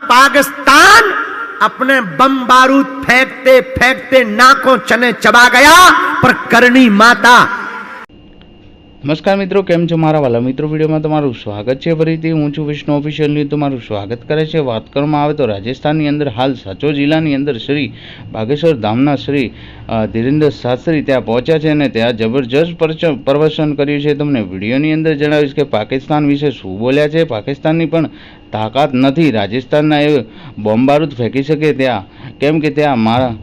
पाकिस्तान अपने बम बारूद फेंकते फेंकते नाकों चने चबा गया, पर करनी माता। नमस्कार मित्रों, केम छो मारा वाला मित्रों? वीडियो में तमारुं स्वागत है। फरीथी हूँ छुं विष्णु ऑफिशियल न्यूज तमारुं स्वागत करे छे। बात करवामां आवे तो राजस्थान अंदर हाल साचो जिल्लानी अंदर श्री बागेश्वर धामना श्री धीरेन्द्र शास्त्री त्यां पहोंच्या छे अने त्यां जबरदस्त प्रवचन कर्युं छे। तमने विडियोनी अंदर जणावीश के पाकिस्तान विશે शुं बोल्या छे। पाकिस्ताननी पण ताकत नथी राजस्थानना ए बोम्ब बारूद फेंकी शके त्यां, केम के त्यां मारा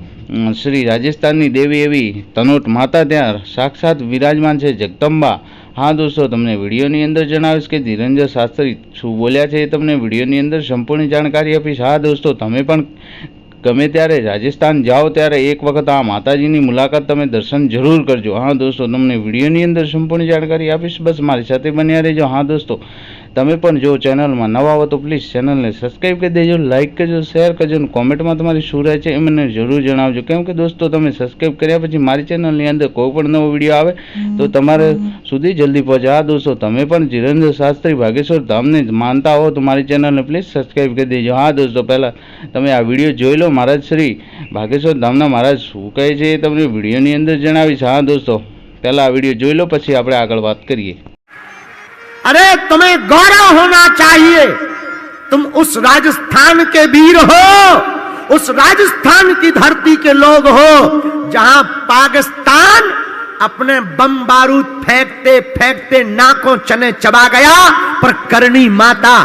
श्री राजस्थाननी देवी एवी तनोट माता त्यां साक्षात विराजमान है, जगदंबा। हाँ दोस्तों, तमने विडियोनी अंदर जणावीश के धीरेन्द्र शास्त्री शुं बोल्या छे, तमने विडियोनी अंदर संपूर्ण जानकारी आपीश। हाँ दोस्तों, तमे पण गमे त्यारे राजस्थान जाओ त्यारे एक वखत आ माताजीनी मुलाकात तमे दर्शन जरूर करजो। हाँ दोस्तों, तमने विडियोनी अंदर संपूर्ण जानकारी आपीश, बस मारी साथे बन्या रहेजो। हाँ दोस्तों, तमे पण जो चेनल में नवा हो तो प्लीज चेनल ने सब्सक्राइब कर देजो, लाइक करजो, शेर करजो, कॉमेंट में तमारी शुं रहे छे ए मने जरूर जणावजो। केम के दोस्तों, तमे सब्सक्राइब कर्या पछी मारी चेनल नी अंदर कोई पण नवो विडियो आवे तो तमारे सुधी जल्दी पहोंचे। हाँ दोस्तों, तमे पण धीरेन्द्र शास्त्री बागेश्वर धाम ने मानता हो तो मारी चेनल ने प्लीज सब्सक्राइब कर देजो। हाँ दोस्तों, पहला तमे आ विडियो जोई लो। महाराज श्री बागेश्वर धामना महाराज शुं कहे छे तमने विडियोनी अंदर जणावीश। हाँ दोस्तों, पहला आ विडियो जोई लो, पछी आपणे आगळ वात करीए। अरे तुम्हें गौरव होना चाहिए, तुम उस राजस्थान के वीर हो, उस राजस्थान की धरती के लोग हो जहां पाकिस्तान अपने बम बारूद फेंकते फेंकते नाकों चने चबा गया, पर करनी माता।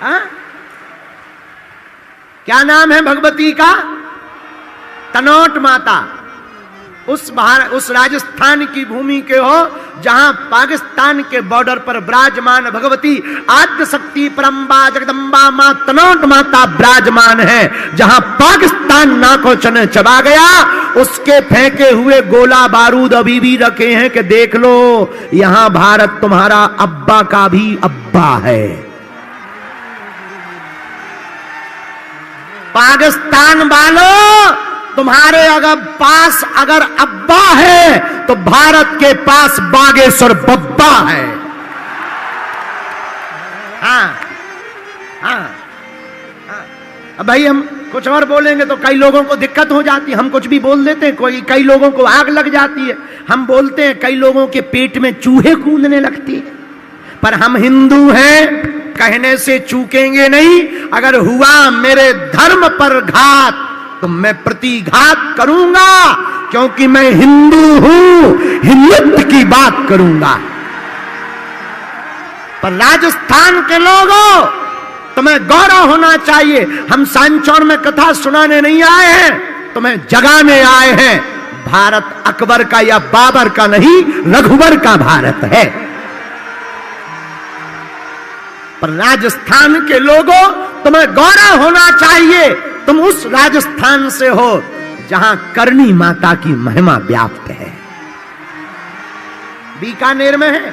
हा? क्या नाम है भगवती का? तनोट माता। उस राजस्थान की भूमि के हो जहां पाकिस्तान के बॉर्डर पर विराजमान भगवती आद्य शक्ति परम्बा जगदम्बा मां तनोट माता विराजमान है। जहां पाकिस्तान नाकों चने चबा गया, उसके फेंके हुए गोला बारूद अभी भी रखे हैं कि देख लो, यहां भारत तुम्हारा अब्बा का भी अब्बा है। पाकिस्तान वालों, तुम्हारे पास अगर अब्बा है तो भारत के पास बागेश्वर बब्बा है। हाँ, हाँ, हाँ। अब भाई हम कुछ और बोलेंगे तो कई लोगों को दिक्कत हो जाती है। हम कुछ भी बोल देते हैं, कई लोगों को आग लग जाती है। हम बोलते हैं, कई लोगों के पेट में चूहे कूदने लगती है। पर हम हिंदू हैं, कहने से चूकेंगे नहीं। अगर हुआ मेरे धर्म पर घात तो मैं प्रतिघात करूंगा, क्योंकि मैं हिंदू हूं, हिंदुत्व की बात करूंगा। पर राजस्थान के लोगों, तुम्हें गौरव होना चाहिए। हम सांचौर में कथा सुनाने नहीं आए हैं, तुम्हें जगाने आए हैं। भारत अकबर का या बाबर का नहीं, रघुबर का भारत है। पर राजस्थान के लोगों, तुम्हें गौरव होना चाहिए। तुम उस राजस्थान से हो जहां करनी माता की महिमा व्याप्त है। बीकानेर में है।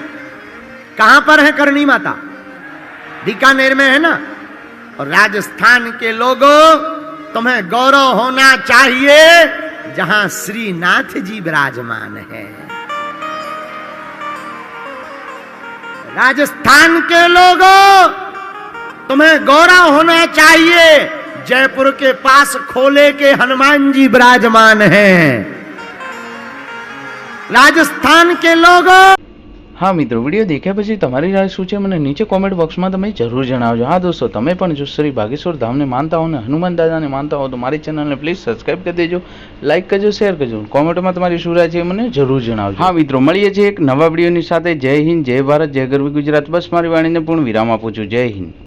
कहां पर है करनी माता? बीकानेर में है ना। और राजस्थान के लोगों, तुम्हें गौरव होना चाहिए जहां श्रीनाथ जी विराजमान है। राजस्थान के लोगों, तुम्हें गौरव होना चाहिए जयपुर के पास खोले के हनुमान जी विराजमान हैं। राजस्थान के लोगों। हाँ मित्रों, विडियो देख्या पछी तमारी राय शुं छे मने नीचे कॉमेंट बॉक्स में तमे जरूर जणावजो। हाँ दोस्तों, तमे पण जो श्री बागेश्वर धाम ने मानता हो ने हनुमान दादा ने मानता हो तो मारी चेनल ने प्लीज सब्सक्राइब कर देजो, लाइक करजो, शेर करजो, कॉमेंट में तमारी शुं राय छे मने जरूर जणावजो। हाँ मित्रों, मळीए छे एक नवा विडियोनी साथे। जय हिंद, जय भारत, जय गरवी गुजरात। बस मारी वाणीने पूर्ण विराम आपું છું। जय हिंद।